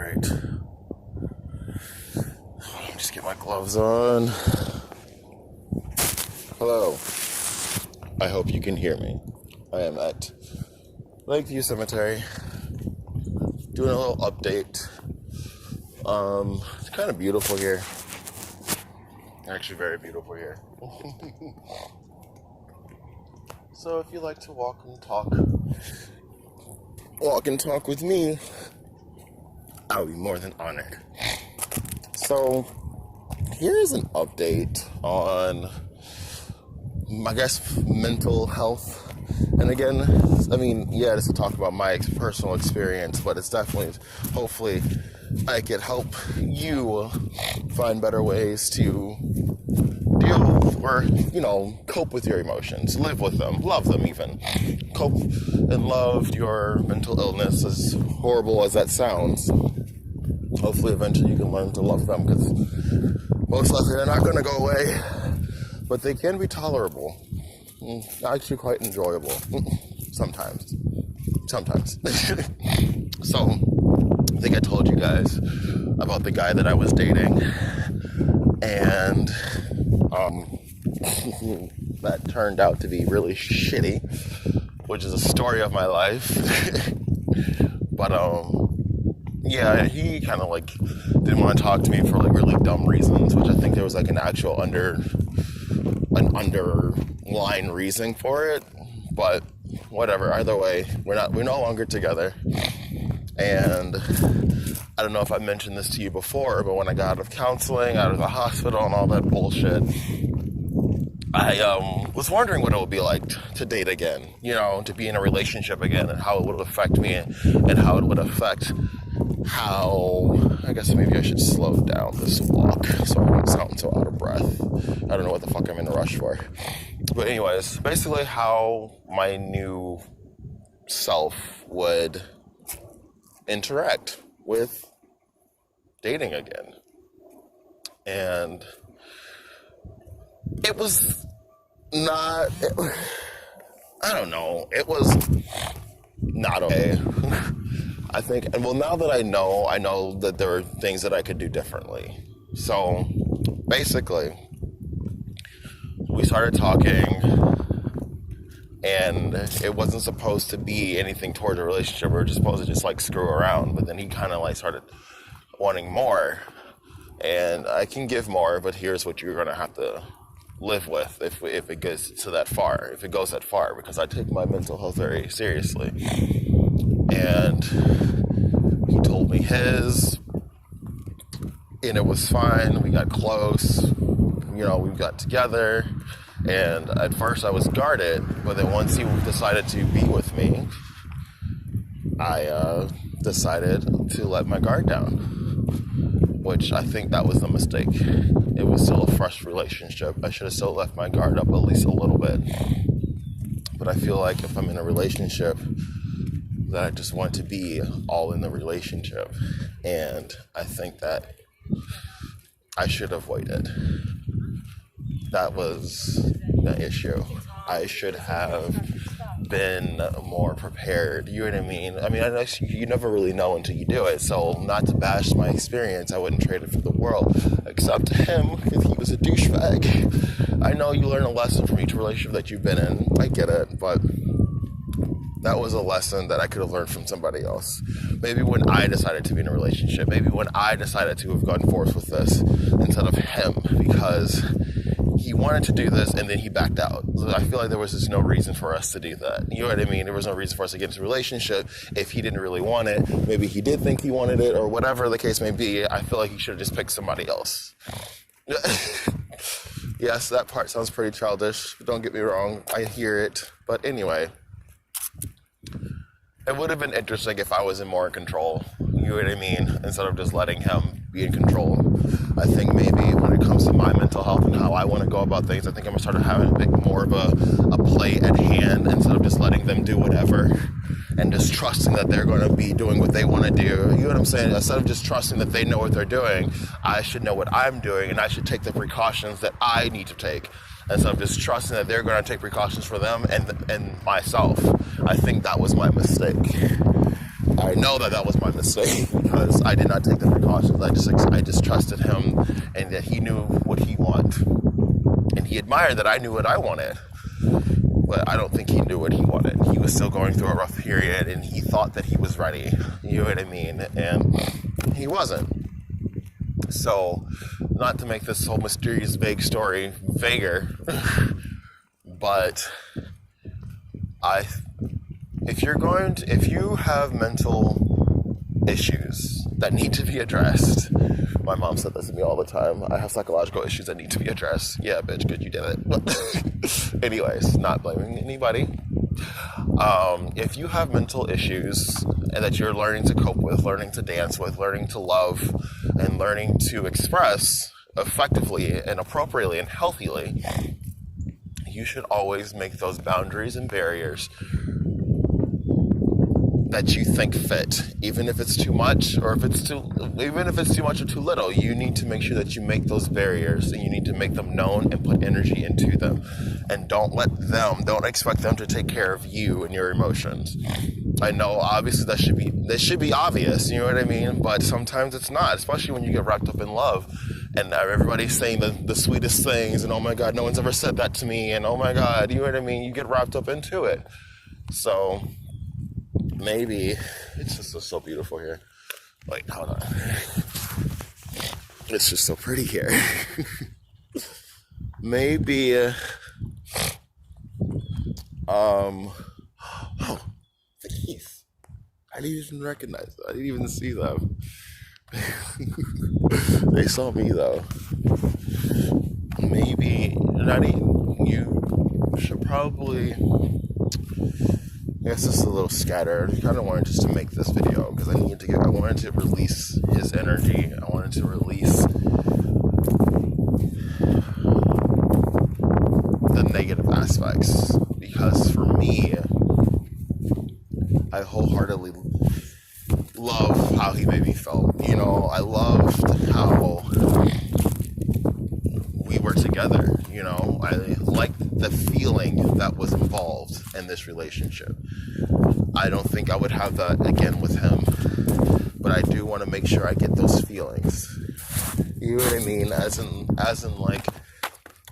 Alright. Let me just get my gloves on. Hello. I hope you can hear me. I am at Lakeview Cemetery doing a little update. It's kind of beautiful here. Actually, very beautiful here. So if you like to walk and talk with me, I'll be more than honored. So here's an update on, I guess, mental health. And again, this will talk about my personal experience, but it's definitely, hopefully, I can help you find better ways to deal or, cope with your emotions, live with them, love them even. Cope and love your mental illness, as horrible as that sounds. Hopefully eventually you can learn to love them, because most likely they're not going to go away, but they can be tolerable. Actually quite enjoyable. Sometimes. So, I think I told you guys about the guy that I was dating, and that turned out to be really shitty, which is a story of my life. But he kind of didn't want to talk to me for really dumb reasons, which I think there was an actual underlying reason for it. But whatever, either way, we're no longer together. And I don't know if I mentioned this to you before, but when I got out of counseling, out of the hospital and all that bullshit, I was wondering what it would be like to date again, to be in a relationship again, and how it would affect me, and how it would affect I guess maybe I should slow down this walk so I don't sound so out of breath. I don't know what the fuck I'm in a rush for. But anyways, basically how my new self would interact with dating again. And it was not, I don't know, it was not okay. I think, now that I know that there are things that I could do differently. So, basically, we started talking, and it wasn't supposed to be anything towards a relationship. We were just supposed to screw around, but then he kind of started wanting more, and I can give more, but here's what you're going to have to live with if it goes that far, because I take my mental health very seriously. And he told me his, and it was fine. We got close, we got together, and at first I was guarded, but then once he decided to be with me, I decided to let my guard down, which I think that was the mistake. It was still a fresh relationship. I should have still left my guard up at least a little bit. But I feel like if I'm in a relationship, that I just want to be all in the relationship. And I think that I should have waited. That was the issue. I should have been more prepared. You know what I mean? I know you never really know until you do it. So not to bash my experience, I wouldn't trade it for the world, except him, because he was a douchebag. I know you learn a lesson from each relationship that you've been in. I get it, but that was a lesson that I could have learned from somebody else. Maybe when I decided to be in a relationship, maybe when I decided to have gone forth with this instead of him, because he wanted to do this and then he backed out. So I feel like there was just no reason for us to do that. You know what I mean? There was no reason for us to get into a relationship if he didn't really want it. Maybe he did think he wanted it, or whatever the case may be. I feel like he should have just picked somebody else. Yes, that part sounds pretty childish. Don't get me wrong. I hear it. But anyway, it would have been interesting if I was more in control, you know what I mean, instead of just letting him be in control. I think maybe when it comes to my mental health and how I want to go about things, I think I'm going to start having a bit more of a play at hand, instead of just letting them do whatever and just trusting that they're going to be doing what they want to do. You know what I'm saying? Instead of just trusting that they know what they're doing, I should know what I'm doing, and I should take the precautions that I need to take. And so I'm just trusting that they're going to take precautions for them and myself. I think that was my mistake. I know that that was my mistake because I did not take the precautions. I just trusted him and that he knew what he wanted. And he admired that I knew what I wanted. But I don't think he knew what he wanted. He was still going through a rough period and he thought that he was ready. You know what I mean? And he wasn't. So, not to make this whole mysterious, vague story vaguer, but if you have mental issues that need to be addressed, my mom said this to me all the time. I have psychological issues that need to be addressed. Yeah, bitch, good, you did it. Anyways, not blaming anybody. If you have mental issues and that you're learning to cope with, learning to dance with, learning to love, and learning to express effectively and appropriately and healthily, you should always make those boundaries and barriers that you think fit, even if it's too much or even if it's too much or too little. You need to make sure that you make those barriers and you need to make them known and put energy into them, and don't expect them to take care of you and your emotions. I know obviously that should be obvious, you know what I mean, but sometimes it's not, especially when you get wrapped up in love and everybody's saying the sweetest things and oh my god, no one's ever said that to me, and oh my god, you know what I mean, you get wrapped up into it. So maybe it's just so beautiful here. Like, hold on. It's just so pretty here. Maybe, oh, the keys. I didn't even recognize them. I didn't even see them. They saw me though. Maybe, you should probably, I guess this is a little scattered. I kind of wanted just to make this video because I wanted to release his energy. I wanted to release the negative aspects because for me, I wholeheartedly love how he made me feel. You know, I loved how we were together. You know, I liked the feeling that was involved in this relationship. I don't think I would have that again with him, but I do want to make sure I get those feelings. You know what I mean? As in like,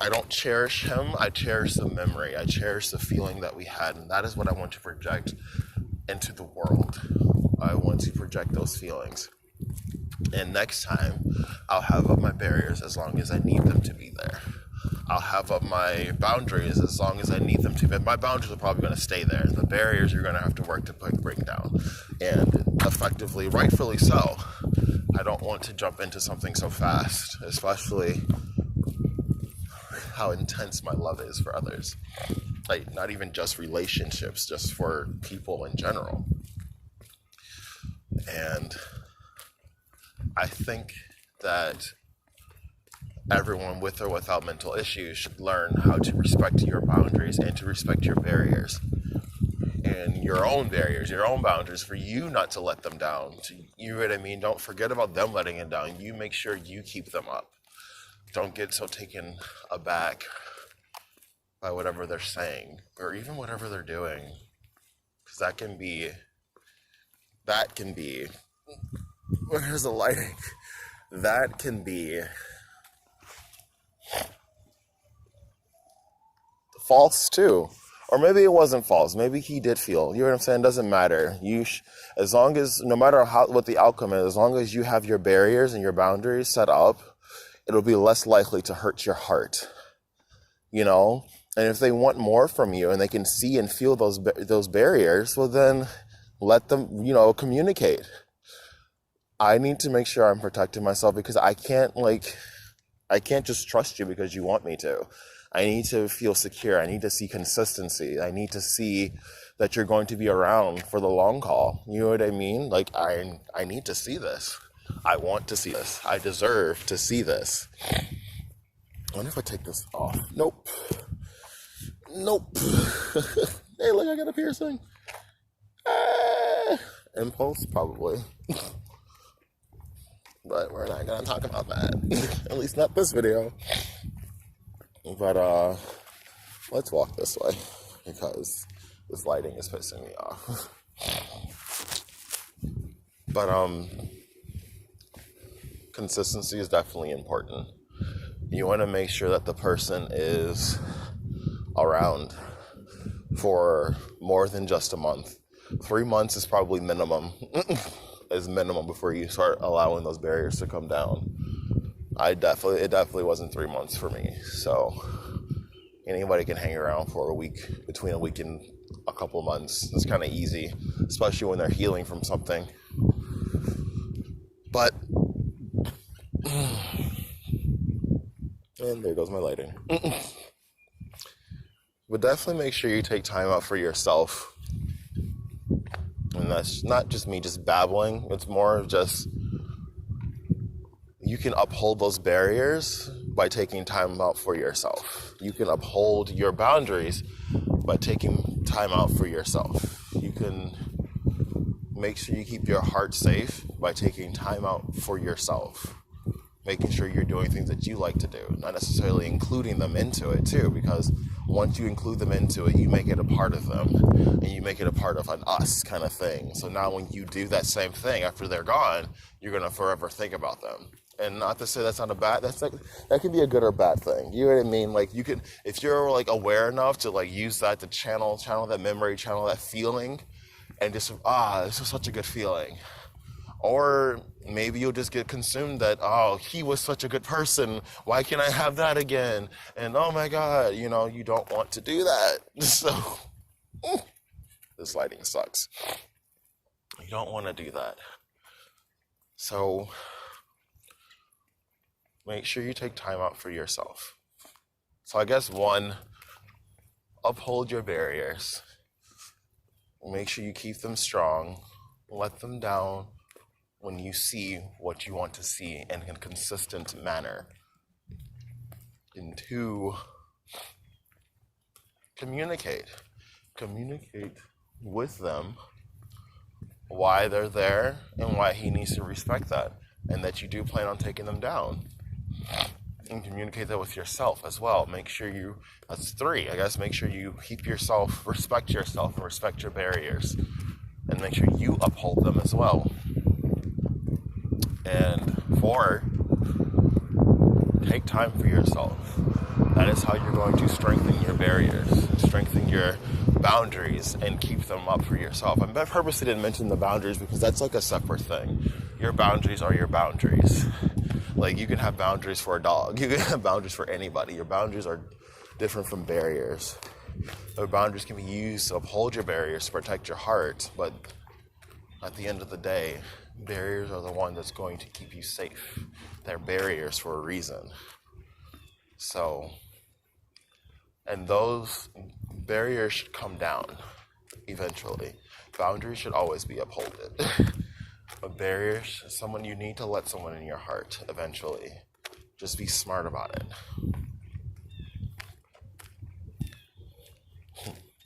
I don't cherish him, I cherish the memory, I cherish the feeling that we had, and that is what I want to project into the world. I want to project those feelings. And next time, I'll have up my barriers as long as I need them to be there. I'll have up my boundaries as long as I need them to. But my boundaries are probably going to stay there. The barriers you're going to have to work to bring down. And effectively, rightfully so. I don't want to jump into something so fast, especially how intense my love is for others. Like, not even just relationships, just for people in general. And I think that everyone with or without mental issues should learn how to respect your boundaries and to respect your barriers and your own barriers, your own boundaries, for you not to let them down. You know what I mean? Don't forget about them letting it down. You make sure you keep them up. Don't get so taken aback by whatever they're saying or even whatever they're doing, because that can be, where's the lighting? That can be false too. Or maybe it wasn't false. Maybe he did feel. You know what I'm saying? It doesn't matter. As long as, no matter what the outcome is, as long as you have your barriers and your boundaries set up, it'll be less likely to hurt your heart. You know? And if they want more from you and they can see and feel those barriers, well then let them, communicate. I need to make sure I'm protecting myself because I can't just trust you because you want me to. I need to feel secure. I need to see consistency. I need to see that you're going to be around for the long haul. You know what I mean? Like, I need to see this. I want to see this. I deserve to see this. I wonder if I take this off. Nope. Hey, look, I got a piercing. Impulse, probably. But we're not going to talk about that. At least not this video. But, let's walk this way, because this lighting is pissing me off. But consistency is definitely important. You want to make sure that the person is around for more than just a month. 3 months is probably minimum. Is minimum before you start allowing those barriers to come down. It definitely wasn't 3 months for me. So anybody can hang around for a week, between a week and a couple months. It's kind of easy, especially when they're healing from something. But and there goes my lighting. But definitely make sure you take time out for yourself. And that's not just me just babbling. It's more of just, you can uphold those barriers by taking time out for yourself. You can uphold your boundaries by taking time out for yourself. You can make sure you keep your heart safe by taking time out for yourself. Making sure you're doing things that you like to do, not necessarily including them into it too, because once you include them into it, you make it a part of them, and you make it a part of an us kind of thing. So now when you do that same thing after they're gone, you're going to forever think about them. And not to say that's not a bad, that can be a good or bad thing. You know what I mean? Like, you can, if you're like aware enough to like use that to channel that memory, channel that feeling, and just, this was such a good feeling. Or maybe you'll just get consumed that, he was such a good person. Why can't I have that again? And oh my God, you don't want to do that. So, this lighting sucks. You don't want to do that. So, make sure you take time out for yourself. So I guess 1, uphold your barriers. Make sure you keep them strong. Let them down when you see what you want to see in a consistent manner. And 2, communicate. Communicate with them why they're there and why he needs to respect that, and that you do plan on taking them down. And communicate that with yourself as well. Make sure that's 3, I guess, make sure you keep yourself, respect yourself, and respect your barriers. And make sure you uphold them as well. And 4, take time for yourself. That is how you're going to strengthen your barriers, strengthen your boundaries, and keep them up for yourself. I purposely didn't mention the boundaries because that's like a separate thing. Your boundaries are your boundaries. Like, you can have boundaries for a dog. You can have boundaries for anybody. Your boundaries are different from barriers. Your boundaries can be used to uphold your barriers, to protect your heart, but at the end of the day, barriers are the one that's going to keep you safe. They're barriers for a reason. So, and those barriers should come down eventually. Boundaries should always be upheld. But barriers, you need to let someone in your heart eventually. Just be smart about it.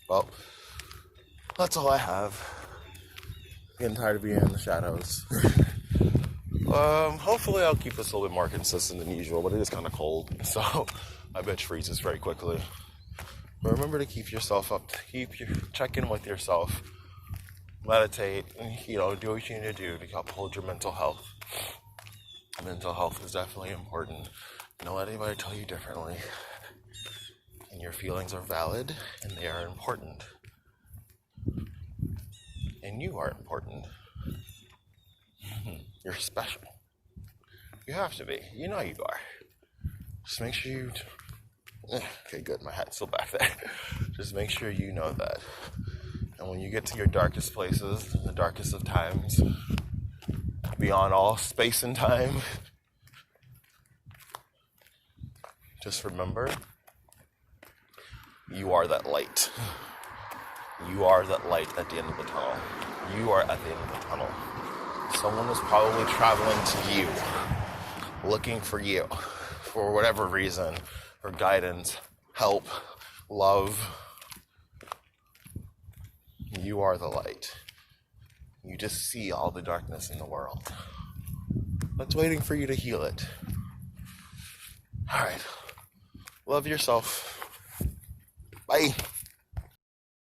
Well, that's all I have. Getting tired of being in the shadows. Hopefully I'll keep this a little bit more consistent than usual, but it is kind of cold, so my bitch freezes very quickly. But remember to keep yourself up, check in with yourself, meditate, and, do what you need to do to uphold your mental health. Mental health is definitely important. Don't let anybody tell you differently. And your feelings are valid, and they are important. And you are important. You're special. You have to be. You know you are. Just make sure you... Okay, good. My hat's still back there. Just make sure you know that. And when you get to your darkest places, the darkest of times, beyond all space and time, just remember, you are that light. You are that light at the end of the tunnel. You are at the end of the tunnel. Someone is probably traveling to you, looking for you, for whatever reason, for guidance, help, love. You are the light. You just see all the darkness in the world. That's waiting for you to heal it. All right. Love yourself.